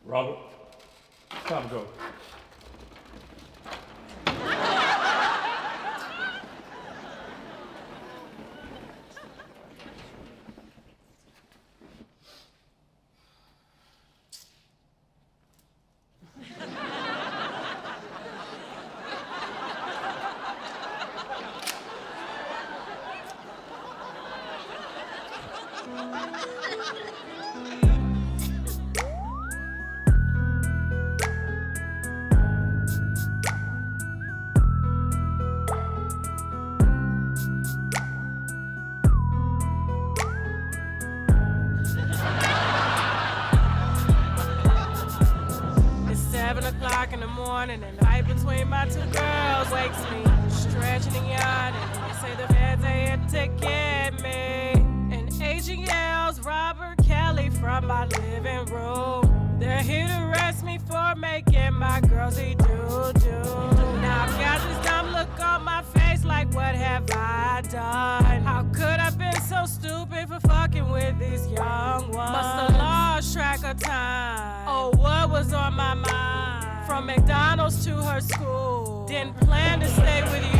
Robert, time to go. It's 7 o'clock in the morning and the fight between my two girls wakes me. Stretching and yawning, they say the feds are here to get me. An agent yells Robert Kelly from my living room. They're here to arrest me for making my girls eat doo-doo. Now I've got this dumb look on my face like what have I done? How could I been so stupid for fucking with these young ones? Must have lost track of time. Oh, what was on my mind? From McDonald's to her school. Didn't plan to stay with you.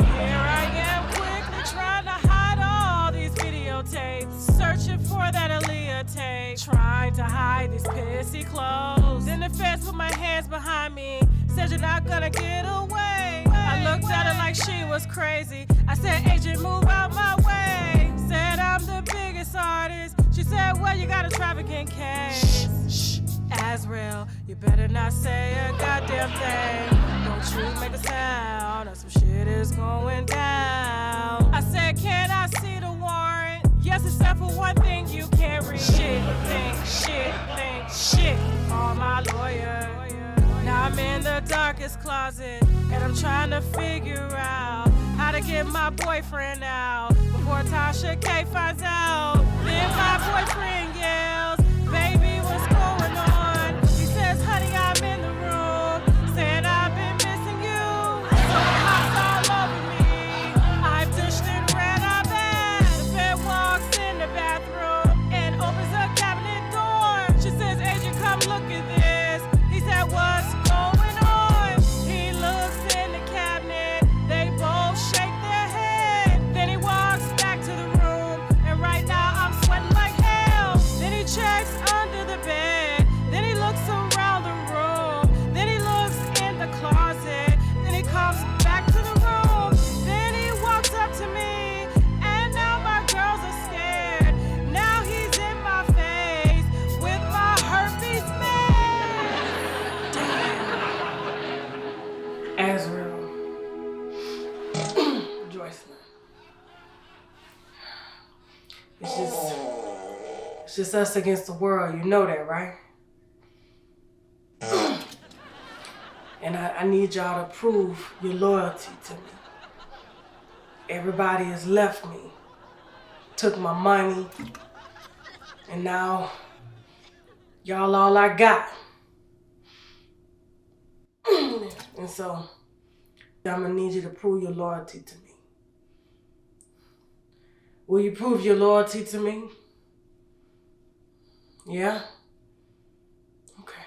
Here I am quickly trying to hide all these videotapes. Searching for that Aaliyah tape. Trying to hide these pissy clothes. Then the feds put my hands behind me. Said you're not gonna get away. I looked at her like she was crazy. I said, agent, move out my way. Said I'm the biggest artist. She said, well, you got a trafficking case. Shh, Azrael, you better not say a goddamn thing. Don't you make a sound or some shit is going down. I said, can I see the warrant? Yes, except for one thing you can't read. Shit, think, call my lawyer. Now I'm in the darkest closet, and I'm trying to figure out how to get my boyfriend out before Tasha K finds out. Then my boyfriend yells, baby, what's going on? He says, honey, I'm in the room, saying I've been missing you. So it hops all over me. I've dushed and ran out bad. The fed walks in the bathroom and opens a cabinet door. She says, agent, come look at this. He said, what's going on? He looks in the cabinet. They both shake their head. Then he walks back to the room. And right now I'm sweating like hell. Then he checks under the bed. Then he looks around the room. Then he looks in the closet. Then he comes back to the room. Then he walks up to me. And now my girls are scared. Now he's in my face with my herpes man. Azrael. Joycelyn. It's just us against the world. You know that, right? And I need y'all to prove your loyalty to me. Everybody has left me, took my money, and now y'all all I got. And so I'm gonna need you to prove your loyalty to me. Will you prove your loyalty to me? Yeah? Okay.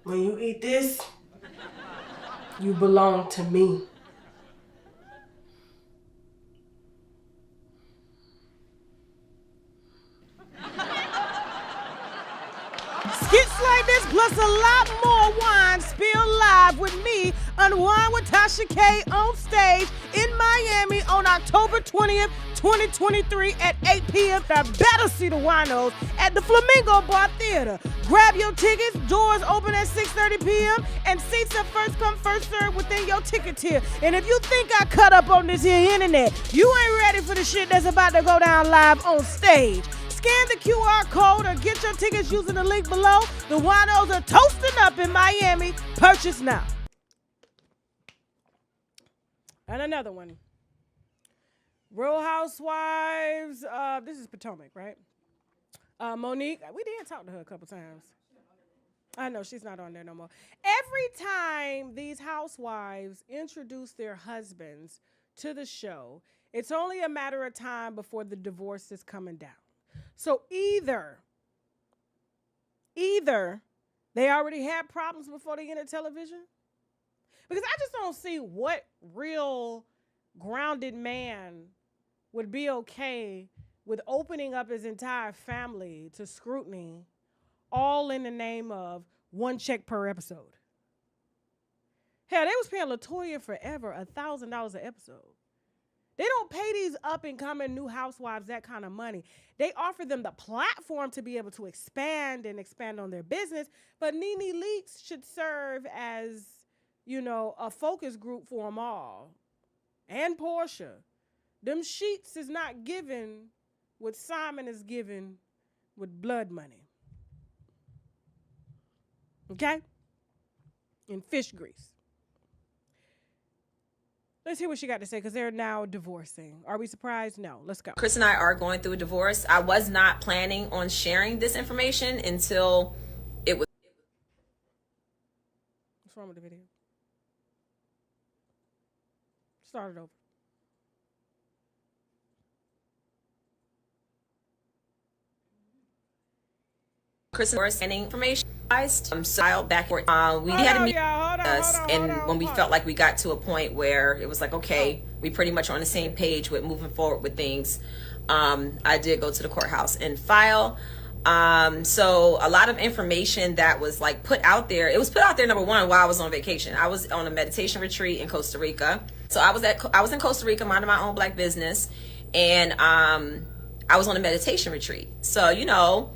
When you eat this, you belong to me. Skits like this plus a lot more wine spilled live with me, Unwind with Tasha K, on stage in Miami on October 20th, 2023 at 8 p.m. I better see the winos at the Flamingo Bar Theater. Grab your tickets. Doors open at 6:30 p.m. and seats are first come, first served within your ticket tier. And if you think I cut up on this here internet, you ain't ready for the shit that's about to go down live on stage. Scan the QR code or get your tickets using the link below. The winos are toasting up in Miami. Purchase now. And another one. Real Housewives. This is Potomac, right? Monique. We did talk to her a couple times. I know she's not on there no more. Every time these housewives introduce their husbands to the show, it's only a matter of time before the divorce is coming down. So either they already had problems before they entered television, because I just don't see what real grounded man would be okay with opening up his entire family to scrutiny, all in the name of one check per episode. Hell, they was paying LaToya forever $1,000 an episode. They don't pay these up and coming new housewives that kind of money. They offer them the platform to be able to expand on their business. But Nene Leakes should serve as, a focus group for them all. And Portia. Them sheets is not given what Simon is given with blood money. Okay? And fish grease. Let's hear what she got to say, because they're now divorcing. Are we surprised? No. Let's go. Chris and I are going through a divorce. I was not planning on sharing this information until it was. What's wrong with the video? Start it over. Chris and sending information. So back we had a meeting us, and when we felt like we got to a point where it was like, okay, we pretty much on the same page with moving forward with things. I did go to the courthouse and file. So a lot of information that was like put out there, it was put out there, number one, while I was on vacation. I was on a meditation retreat in Costa Rica. So I was in Costa Rica minding my own black business, and I was on a meditation retreat. So,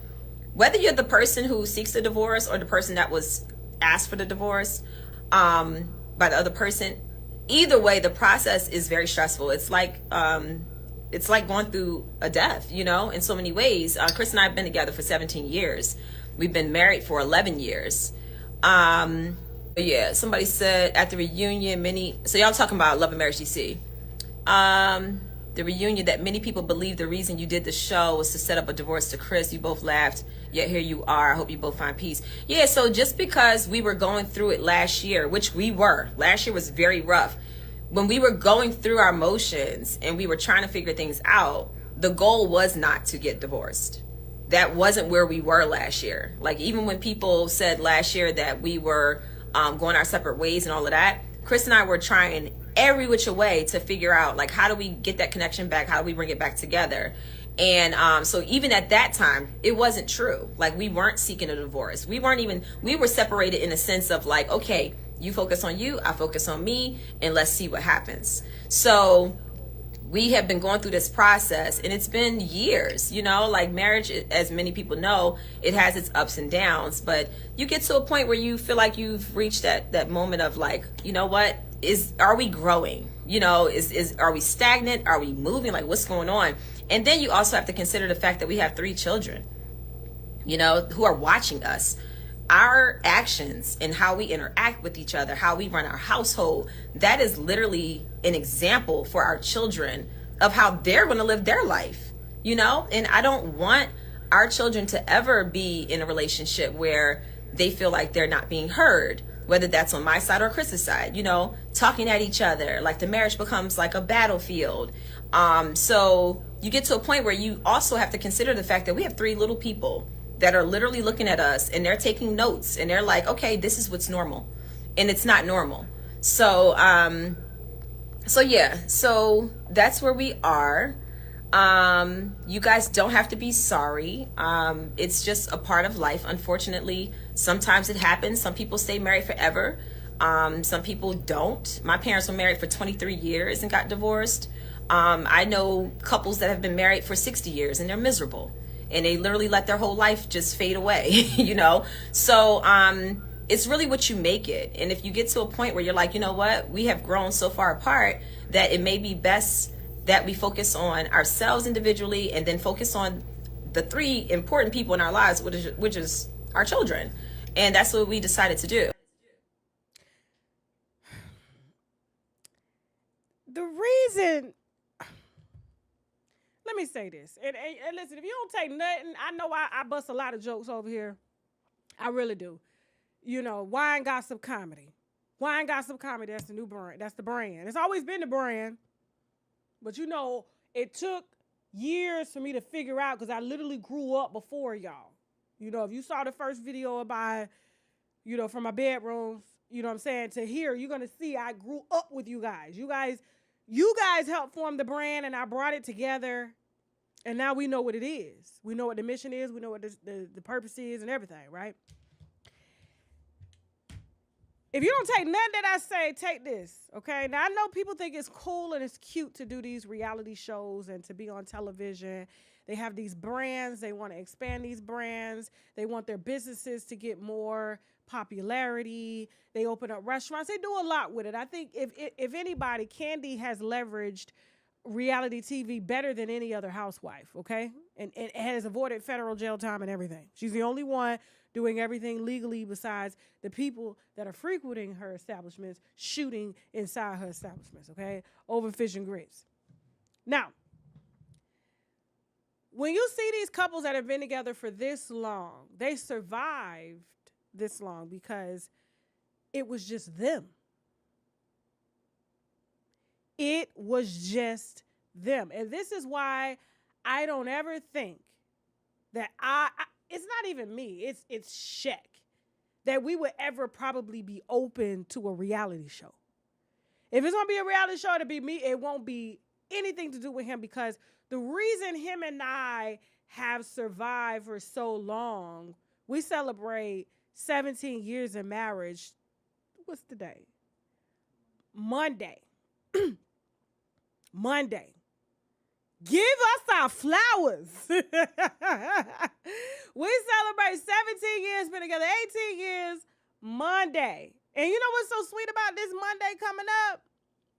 whether you're the person who seeks a divorce or the person that was asked for the divorce by the other person, either way, the process is very stressful. It's like going through a death, in so many ways. Chris and I have been together for 17 years. We've been married for 11 years. Yeah, somebody said at the reunion, so y'all talking about Love and Marriage DC. The reunion, that many people believe the reason you did the show was to set up a divorce to Chris. You both laughed, yet here you are. I hope you both find peace. Yeah, so just because we were going through it last year, which we were, last year was very rough. When we were going through our emotions and we were trying to figure things out, the goal was not to get divorced. That wasn't where we were last year. Like, even when people said last year that we were going our separate ways and all of that, Chris and I were trying every which way to figure out, like, how do we get that connection back? How do we bring it back together? And so even at that time, it wasn't true. Like, we weren't seeking a divorce. We were separated in a sense of like, okay, you focus on you, I focus on me, and let's see what happens. So we have been going through this process, and it's been years, like marriage, as many people know, it has its ups and downs, but you get to a point where you feel like you've reached that moment of like, what? Are we growing? Are we stagnant? Are we moving? Like, what's going on? And then you also have to consider the fact that we have 3 children, who are watching us. Our actions and how we interact with each other, how we run our household, that is literally an example for our children of how they're going to live their life, and I don't want our children to ever be in a relationship where they feel like they're not being heard, whether that's on my side or Chris's side, talking at each other, like the marriage becomes like a battlefield. So you get to a point where you also have to consider the fact that we have 3 little people that are literally looking at us, and they're taking notes, and they're like, okay, this is what's normal, and it's not normal. So so that's where we are. You guys don't have to be sorry. It's just a part of life. Unfortunately, sometimes it happens. Some people stay married forever. Some people don't. My parents were married for 23 years and got divorced. I know couples that have been married for 60 years and they're miserable, and they literally let their whole life just fade away, So it's really what you make it. And if you get to a point where you're like, what, we have grown so far apart that it may be best that we focus on ourselves individually and then focus on the 3 important people in our lives, which is our children. And that's what we decided to do. The reason, let me say this, and listen, if you don't take nothing, I know I bust a lot of jokes over here. I really do. wine gossip comedy. Wine gossip comedy, that's the new brand. That's the brand. It's always been the brand. But it took years for me to figure out because I literally grew up before y'all. If you saw the first video about, from my bedrooms, what I'm saying, to here, you're going to see I grew up with you guys. You guys helped form the brand, and I brought it together, and now we know what it is. We know what the mission is. We know what the purpose is and everything, right? If you don't take nothing that I say, take this, okay? Now, I know people think it's cool and it's cute to do these reality shows and to be on television. They have these brands. They want to expand these brands. They want their businesses to get more popularity. They open up restaurants. They do a lot with it. I think if anybody, Candy has leveraged reality TV better than any other housewife, okay? And has avoided federal jail time and everything. She's the only one doing everything legally besides the people that are frequenting her establishments, shooting inside her establishments, okay? Over fish and grits. Now, when you see these couples that have been together for this long, they survived this long because it was just them. It was just them. And this is why I don't ever think that it's not even me, it's Shaq, that we would ever probably be open to a reality show. If it's gonna be a reality show, it'll be me. It won't be anything to do with him because the reason him and I have survived for so long, we celebrate 17 years in marriage. What's the day? Monday. Monday. Give us our flowers. We celebrate 17 years, been together 18 years, Monday. And you know what's so sweet about this Monday coming up?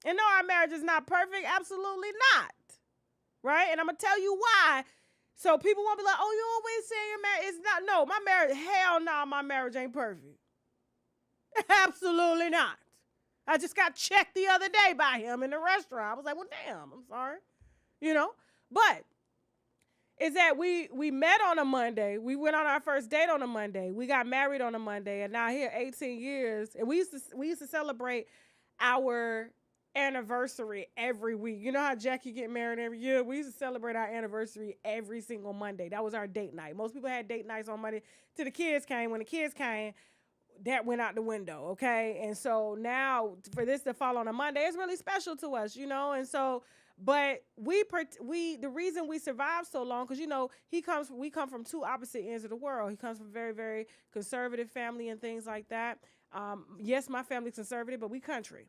And no, our marriage is not perfect. Absolutely not. Right? And I'm going to tell you why. So people won't be like, oh, you always say your marriage. It's not. No, my marriage, hell no, my marriage ain't perfect. Absolutely not. I just got checked the other day by him in the restaurant. I was like, well, damn, I'm sorry. But is that we met on a Monday. We went on our first date on a Monday. We got married on a Monday. And now here 18 years. And we used to celebrate our anniversary every week. You know how Jackie get married every year? We used to celebrate our anniversary every single Monday. That was our date night. Most people had date nights on Monday till the kids came. When the kids came, that went out the window, okay? And so now for this to fall on a Monday, it's really special to us, And so, but the reason we survived so long, because, we come from two opposite ends of the world. He comes from very, very conservative family and things like that. Yes, my family's conservative, but we country.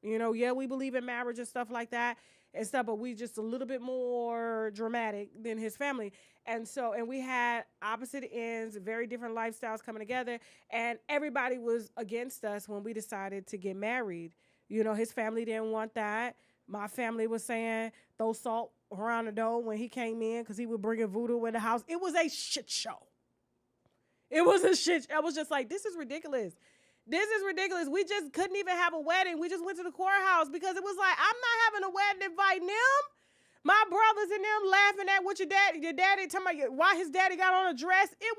Yeah, we believe in marriage and stuff like that and stuff, but we just a little bit more dramatic than his family. And we had opposite ends, very different lifestyles coming together, and everybody was against us when we decided to get married. His family didn't want that. My family was saying throw salt around the door when he came in because he would bring a voodoo in the house. It was a shit show. It was a shit. I was just like, this is ridiculous. This is ridiculous. We just couldn't even have a wedding. We just went to the courthouse because it was like, I'm not having a wedding inviting them. My brothers and them laughing at what your daddy talking about why his daddy got on a dress. It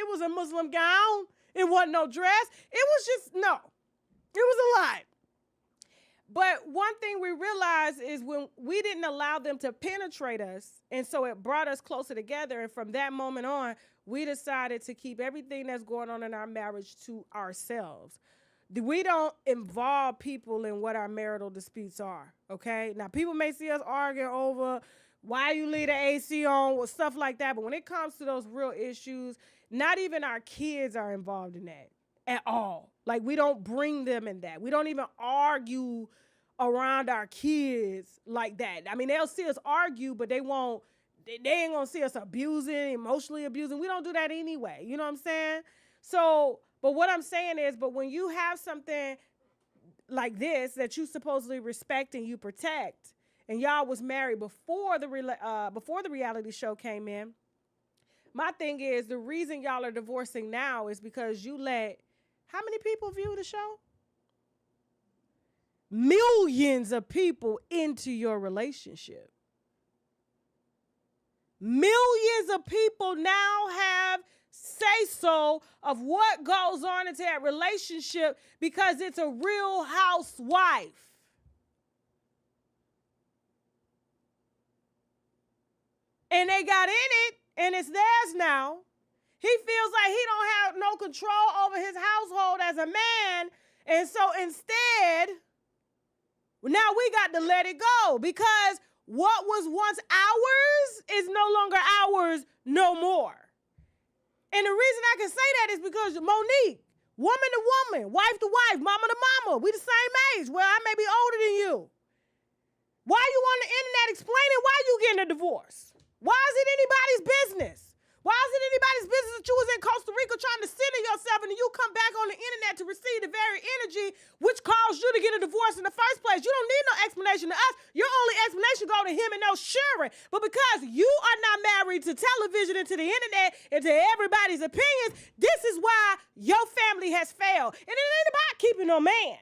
was a Muslim gown. It wasn't no dress. It was just, no. It was a lot. But one thing we realized is when we didn't allow them to penetrate us, and so it brought us closer together. And from that moment on, we decided to keep everything that's going on in our marriage to ourselves. We don't involve people in what our marital disputes are, okay? Now, people may see us arguing over why you leave the AC on, or stuff like that. But when it comes to those real issues, not even our kids are involved in that at all. Like, we don't bring them in that. We don't even argue around our kids like that. I mean, they'll see us argue, but they ain't gonna see us abusing, emotionally abusing. We don't do that anyway. You know what I'm saying? So, but what I'm saying is, but when you have something like this that you supposedly respect and you protect, and y'all was married before the reality show came in, my thing is the reason y'all are divorcing now is because you let how many people view the show? Millions of people into your relationship. Millions of people now have say-so of what goes on into that relationship because it's a real housewife. And they got in it, and it's theirs now. He feels like he don't have no control over his household as a man, and so instead, now we got to let it go because what was once ours is no longer ours no more. And the reason I can say that is because Monique, woman to woman, wife to wife, mama to mama, we the same age. Well, I may be older than you. Why you on the internet explaining why you getting a divorce? Why is it anybody's business? Why is it anybody's business that you was in Costa Rica trying to center yourself and then you come back on the internet to receive the very energy which caused you to get a divorce in the first place? You don't need no explanation to us. Your only explanation go to him and no sharing. But because you are not married to television and to the internet and to everybody's opinions, this is why your family has failed. And it ain't about keeping no man.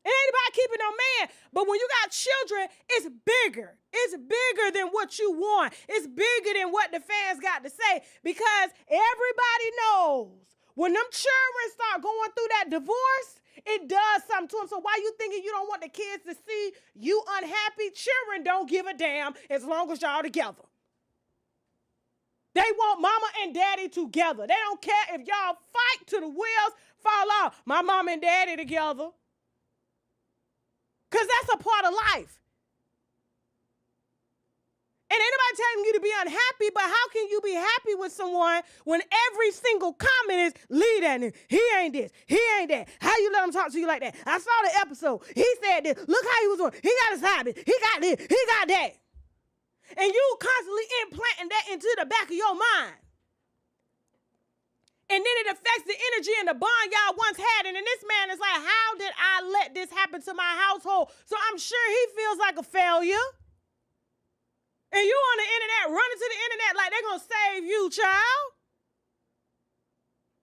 It ain't about keeping no man. But when you got children, it's bigger. It's bigger than what you want. It's bigger than what the fans got to say because everybody knows when them children start going through that divorce, it does something to them. So why you thinking you don't want the kids to see you unhappy? Children don't give a damn as long as y'all together. They want mama and daddy together. They don't care if y'all fight till the wheels fall off. My mom and daddy together. Because that's a part of life. And ain't nobody telling you to be unhappy, but how can you be happy with someone when every single comment is, leave that nigga, he ain't this, he ain't that. How you let him talk to you like that? I saw the episode. He said this. Look how he was doing. He got his habit. He got this. He got that. And you constantly implanting that into the back of your mind. And then it affects the energy and the bond y'all once had. And then this man is like, how did I let this happen to my household? So I'm sure he feels like a failure. And you on the internet, running to the internet like they're going to save you, child.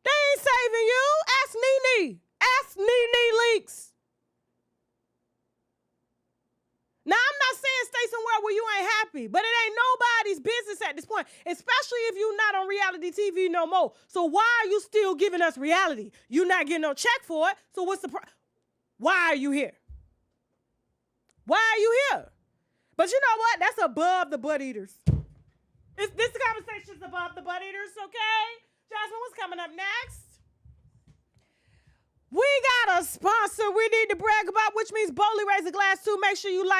They ain't saving you. Ask Nene. Ask Nene Leaks. Now, I'm not saying stay somewhere where you ain't happy, but it ain't nobody's business at this point, especially if you're not on reality TV no more. So why are you still giving us reality? You're not getting no check for it, so what's the why are you here? Why are you here? But you know what? That's above the butt eaters. This conversation's above the butt eaters, okay? Jasmine, what's coming up next? We got a sponsor we need to brag about, which means boldly raise a glass to. Make sure you like